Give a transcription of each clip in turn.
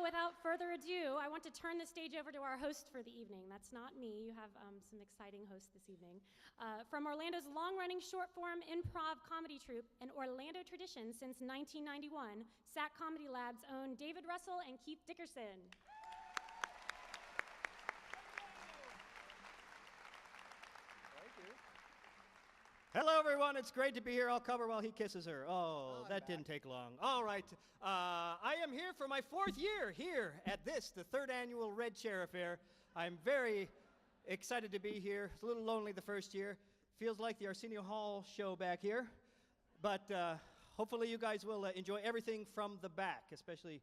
without further ado, I want to turn the stage over to our host for the evening. That's not me. You have some exciting hosts this evening. From Orlando's long-running short-form improv comedy troupe, an Orlando tradition since 1991, SAC Comedy Lab's own David Russell and Keith Dickerson. Hello, everyone. It's great to be here. I'll cover while he kisses her. Oh, that didn't take long. All right. I am here for my 4th year here at the 3rd annual Red Chair Affair. I'm very excited to be here. It's a little lonely the first year. Feels like the Arsenio Hall show back here. But hopefully you guys will enjoy everything from the back, especially,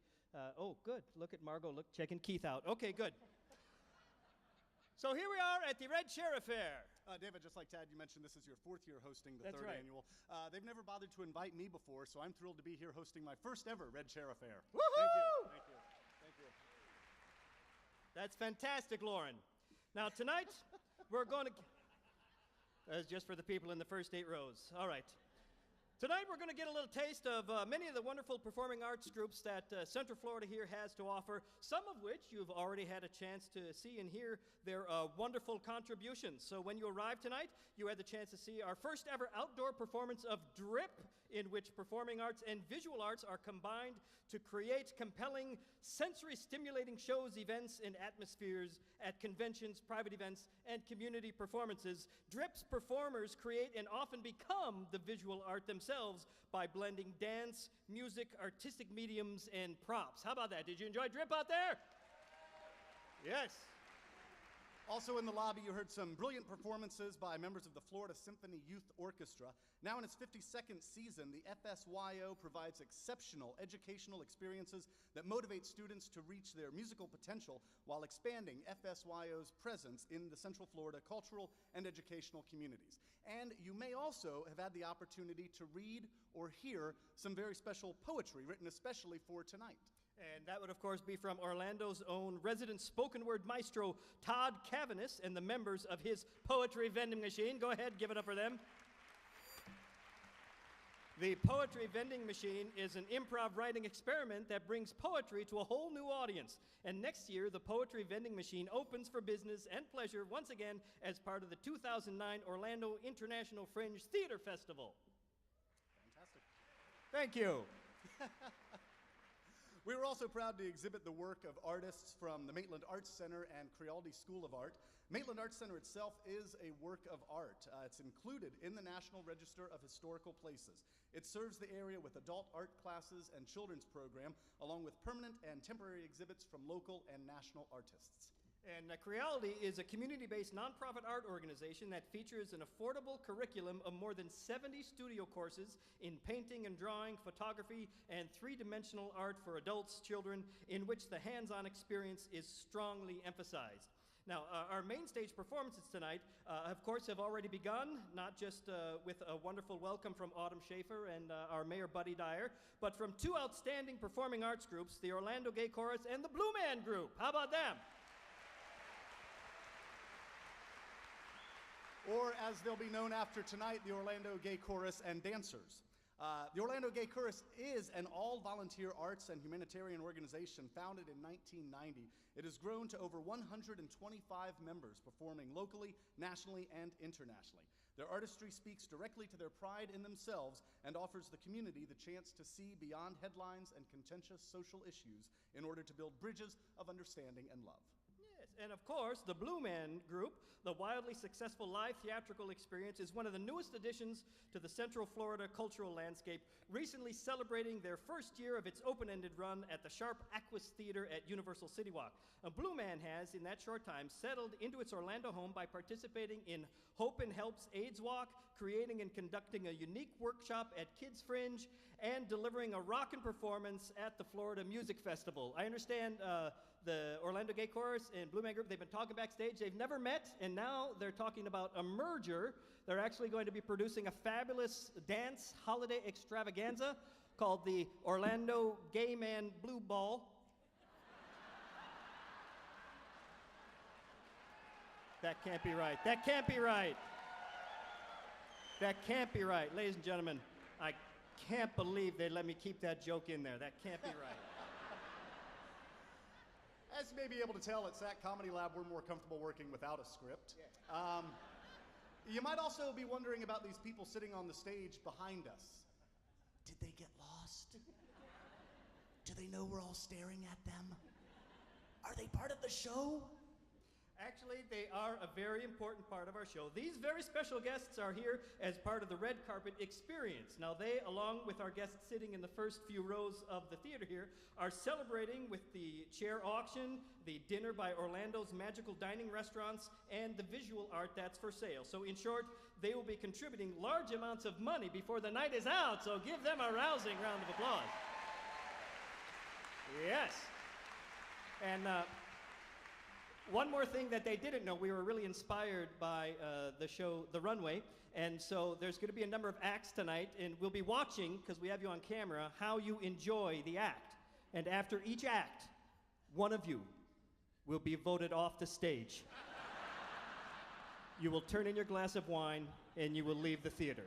oh, good. Look at Margot, checking Keith out. Okay, good. So here we are at the Red Chair Affair. David, just like Tad, you mentioned this is your 4th year hosting the 3rd right. annual. They've never bothered to invite me before, so I'm thrilled to be here hosting my first ever Red Chair Affair. Woohoo! Thank you. Thank you. That's fantastic, Lauren. Now tonight, we're going to... That's just for the people in the first 8 rows. All right. Tonight, we're going to get a little taste of many of the wonderful performing arts groups that Central Florida here has to offer, some of which you've already had a chance to see and hear their wonderful contributions. So when you arrived tonight, you had the chance to see our first ever outdoor performance of Drip, in which performing arts and visual arts are combined to create compelling, sensory-stimulating shows, events, and atmospheres at conventions, private events, and community performances. Drip's performers create and often become the visual art themselves by blending dance, music, artistic mediums, and props. How about that? Did you enjoy Drip out there? Yes. Also in the lobby, you heard some brilliant performances by members of the Florida Symphony Youth Orchestra. Now in its 52nd season, the FSYO provides exceptional educational experiences that motivate students to reach their musical potential while expanding FSYO's presence in the Central Florida cultural and educational communities. And you may also have had the opportunity to read or hear some very special poetry written especially for tonight. And that would, of course, be from Orlando's own resident spoken word maestro, Todd Cavanis, and the members of his Poetry Vending Machine. Go ahead, give it up for them. The Poetry Vending Machine is an improv writing experiment that brings poetry to a whole new audience. And next year, the Poetry Vending Machine opens for business and pleasure once again as part of the 2009 Orlando International Fringe Theater Festival. Fantastic. Thank you. We were also proud to exhibit the work of artists from the Maitland Arts Center and Crealdi School of Art. Maitland Arts Center itself is a work of art. It's included in the National Register of Historical Places. It serves the area with adult art classes and children's program, along with permanent and temporary exhibits from local and national artists. And Crealdi is a community-based nonprofit art organization that features an affordable curriculum of more than 70 studio courses in painting and drawing, photography, and three-dimensional art for adults, children, in which the hands-on experience is strongly emphasized. Now, our main stage performances tonight, of course, have already begun, not just with a wonderful welcome from Autumn Schaefer and our Mayor Buddy Dyer, but from 2 outstanding performing arts groups, the Orlando Gay Chorus and the Blue Man Group. How about them? Or as they'll be known after tonight, the Orlando Gay Chorus and Dancers. The Orlando Gay Chorus is an all-volunteer arts and humanitarian organization founded in 1990. It has grown to over 125 members performing locally, nationally, and internationally. Their artistry speaks directly to their pride in themselves and offers the community the chance to see beyond headlines and contentious social issues in order to build bridges of understanding and love. Yes, and of course, the Blue Man Group, the wildly successful live theatrical experience, is one of the newest additions to the Central Florida cultural landscape, recently celebrating their first year of its open-ended run at the Sharp Aquas Theater at Universal City Walk. Blue Man has, in that short time, settled into its Orlando home by participating in Hope and Help's AIDS Walk, creating and conducting a unique workshop at Kids Fringe, and delivering a rockin' performance at the Florida Music Festival. I understand the Orlando Gay Chorus and Blue Man Group, they've been talking backstage. They've never met, and now they're talking about a merger. They're actually going to be producing a fabulous dance holiday extravaganza called the Orlando Gay Man Blue Ball. That can't be right. That can't be right. That can't be right. Ladies and gentlemen, I can't believe they let me keep that joke in there. That can't be right. As you may be able to tell, at SAC Comedy Lab, we're more comfortable working without a script. You might also be wondering about these people sitting on the stage behind us. Did they get lost? Do they know we're all staring at them? Are they part of the show? Actually, they are a very important part of our show. These very special guests are here as part of the red carpet experience. Now, they, along with our guests sitting in the first few rows of the theater here, are celebrating with the chair auction, the dinner by Orlando's magical dining restaurants, and the visual art that's for sale. So, in short, they will be contributing large amounts of money before the night is out, so give them a rousing round of applause. Yes. And, one more thing that they didn't know, we were really inspired by the show The Runway, and so there's going to be a number of acts tonight, and we'll be watching, because we have you on camera, how you enjoy the act. And after each act, one of you will be voted off the stage. You will turn in your glass of wine, and you will leave the theater.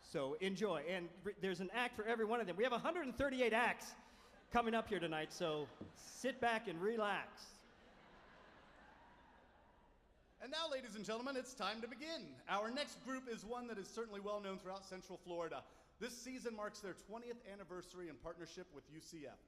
So enjoy, and there's an act for every one of them. We have 138 acts coming up here tonight, so sit back and relax. And now, ladies and gentlemen, it's time to begin. Our next group is one that is certainly well known throughout Central Florida. This season marks their 20th anniversary in partnership with UCF.